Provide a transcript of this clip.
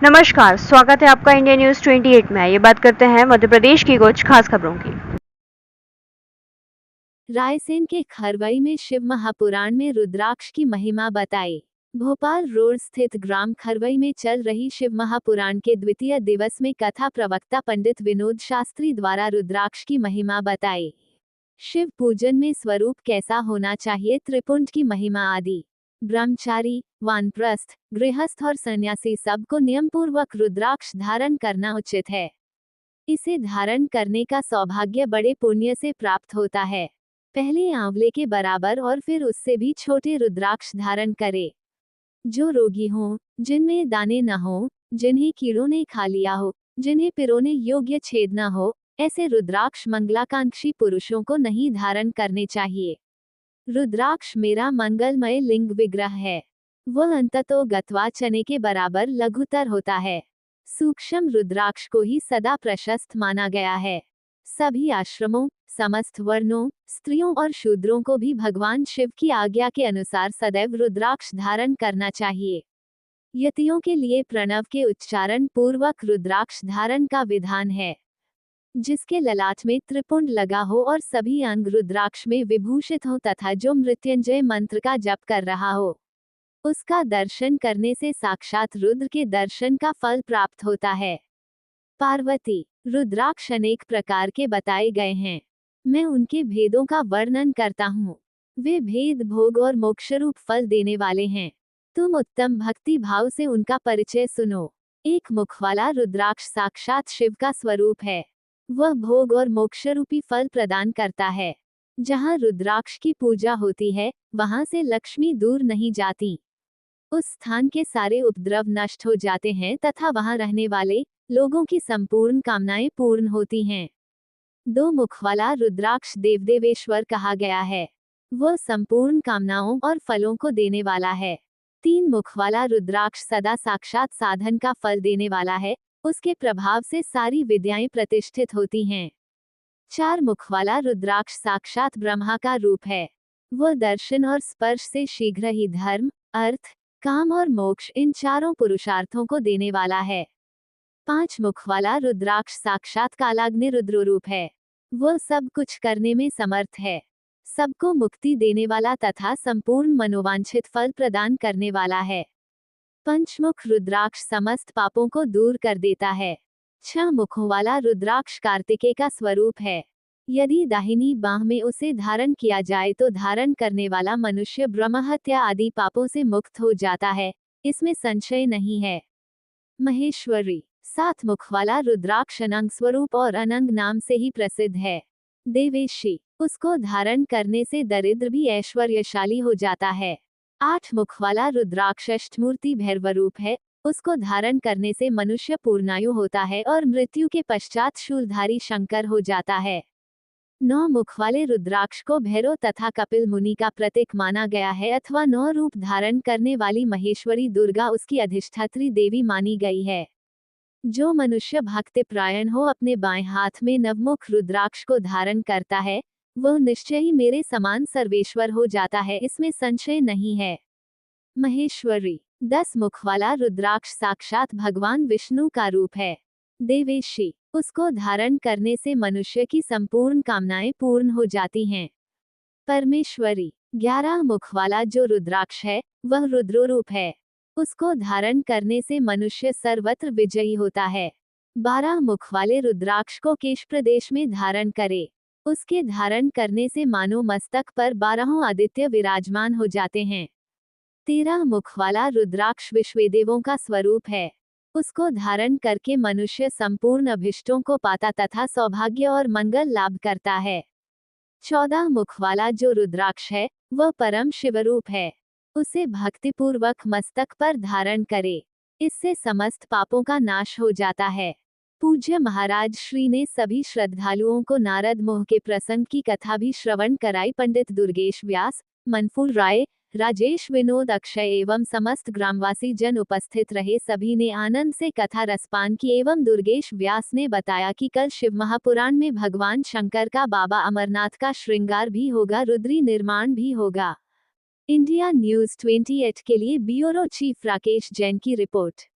नमस्कार, स्वागत है आपका इंडिया न्यूज 28 में। ये बात करते हैं मध्य प्रदेश की कुछ खास खबरों की। रायसेन के खरवई में शिव महापुराण में रुद्राक्ष की महिमा बताई। भोपाल रोड स्थित ग्राम खरवई में चल रही शिव महापुराण के द्वितीय दिवस में कथा प्रवक्ता पंडित विनोद शास्त्री द्वारा रुद्राक्ष की महिमा बताई। शिव पूजन में स्वरूप कैसा होना चाहिए, त्रिपुंड की महिमा आदि। ब्रह्मचारी, वानप्रस्थ, गृहस्थ और सन्यासी सबको नियमपूर्वक रुद्राक्ष धारण करना उचित है। इसे धारण करने का सौभाग्य बड़े पुण्य से प्राप्त होता है। पहले आंवले के बराबर और फिर उससे भी छोटे रुद्राक्ष धारण करे। जो रोगी हों, जिनमें दाने न हो, जिन्हें कीड़ों ने खा लिया हो, जिन्हें पिरोने योग्य छेद न हो, ऐसे रुद्राक्ष मंगलाकांक्षी पुरुषों को नहीं धारण करने चाहिए। रुद्राक्ष मेरा मंगलमय लिंग विग्रह है। वह अंततो गत्वा चने के बराबर लघुतर होता है। सूक्ष्म रुद्राक्ष को ही सदा प्रशस्त माना गया है। सभी आश्रमों, समस्त वर्णों, स्त्रियों और शूद्रों को भी भगवान शिव की आज्ञा के अनुसार सदैव रुद्राक्ष धारण करना चाहिए। यतियों के लिए प्रणव के उच्चारण पूर्वक रुद्राक्ष धारण का विधान है। जिसके ललाट में त्रिपुंड लगा हो और सभी अंग रुद्राक्ष में विभूषित हो तथा जो मृत्युंजय मंत्र का जप कर रहा हो, उसका दर्शन करने से साक्षात रुद्र के दर्शन का फल प्राप्त होता है। पार्वती, रुद्राक्ष अनेक प्रकार के बताए गए हैं। मैं उनके भेदों का वर्णन करता हूँ। वे भेद भोग और मोक्षरूप फल देने वाले हैं। तुम उत्तम भक्ति भाव से उनका परिचय सुनो। एक मुख वाला रुद्राक्ष साक्षात शिव का स्वरूप है। वह भोग और मोक्षरूपी फल प्रदान करता है। जहाँ रुद्राक्ष की पूजा होती है, वहां से लक्ष्मी दूर नहीं जाती। उस स्थान के सारे उपद्रव नष्ट हो जाते हैं तथा वहां रहने वाले लोगों की संपूर्ण कामनाएं पूर्ण होती हैं। दो मुख वाला रुद्राक्ष देवदेवेश्वर कहा गया है। वह संपूर्ण कामनाओं और फलों को देने वाला है। तीन मुख वाला रुद्राक्ष सदा साक्षात साधन का फल देने वाला है। उसके प्रभाव से सारी विद्याएं प्रतिष्ठित होती हैं। चार मुख वाला रुद्राक्ष साक्षात ब्रह्मा का रूप है। वह दर्शन और स्पर्श से शीघ्र ही धर्म, अर्थ, काम और मोक्ष इन चारों पुरुषार्थों को देने वाला है। पांच मुख वाला रुद्राक्ष साक्षात कालाग्नि रुद्र रूप है। वह सब कुछ करने में समर्थ है। सबको मुक्ति देने वाला तथा संपूर्ण मनोवांछित फल प्रदान करने वाला है। पंचमुख रुद्राक्ष समस्त पापों को दूर कर देता है। छह मुखों वाला रुद्राक्ष कार्तिकेय का स्वरूप है। यदि दाहिनी बाह में उसे धारण किया जाए तो धारण करने वाला मनुष्य ब्रह्महत्या आदि पापों से मुक्त हो जाता है, इसमें संशय नहीं है। महेश्वरी, सात मुख वाला रुद्राक्ष अनंग स्वरूप और अनंग नाम से ही प्रसिद्ध है। देवेशी, उसको धारण करने से दरिद्र भी ऐश्वर्यशाली हो जाता है। आठ मुख वाला रुद्राक्ष अष्टमूर्ति भैरवरूप है। उसको धारण करने से मनुष्य पूर्णायु होता है और मृत्यु के पश्चात शूलधारी शंकर हो जाता है। नौ मुख वाले रुद्राक्ष को भैरव तथा कपिल मुनि का प्रतीक माना गया है अथवा नौ रूप धारण करने वाली महेश्वरी दुर्गा उसकी अधिष्ठात्री देवी मानी गई है। जो मनुष्य भक्तिपरायण हो अपने बाएं हाथ में नवमुख रुद्राक्ष को धारण करता है, वह निश्चय ही मेरे समान सर्वेश्वर हो जाता है, इसमें संशय नहीं है। महेश्वरी, 10 मुख वाला रुद्राक्ष साक्षात भगवान विष्णु का रूप है। देवेशी, उसको धारण करने से मनुष्य की संपूर्ण कामनाएं पूर्ण हो जाती हैं। परमेश्वरी, 11 मुख वाला जो रुद्राक्ष है, वह रुद्र रूप है। उसको धारण करने से मनुष्य सर्वत्र विजयी होता है। 12 मुख वाले रुद्राक्ष को केश प्रदेश में धारण करे। उसके धारण करने से मानो मस्तक पर 12 आदित्य विराजमान हो जाते हैं। 13 मुख वाला रुद्राक्ष विश्वेदेवों का स्वरूप है। उसको धारण करके मनुष्य संपूर्ण अभिष्टों को पाता तथा सौभाग्य और मंगल लाभ करता है। 14 मुख वाला जो रुद्राक्ष है, वह परम शिवरूप है। उसे भक्तिपूर्वक मस्तक पर धारण करे। इससे समस्त पापों का नाश हो जाता है। पूज्य महाराज श्री ने सभी श्रद्धालुओं को नारद मोह के प्रसंग की कथा भी श्रवण कराई। पंडित दुर्गेश व्यास, मनफूल राय, राजेश विनोद अक्षय एवं समस्त ग्रामवासी जन उपस्थित रहे। सभी ने आनंद से कथा रसपान की एवं दुर्गेश व्यास ने बताया कि कल शिव महापुराण में भगवान शंकर का बाबा अमरनाथ का श्रृंगार भी होगा, रुद्री निर्माण भी होगा। इंडिया न्यूज 28 के लिए ब्यूरो चीफ राकेश जैन की रिपोर्ट।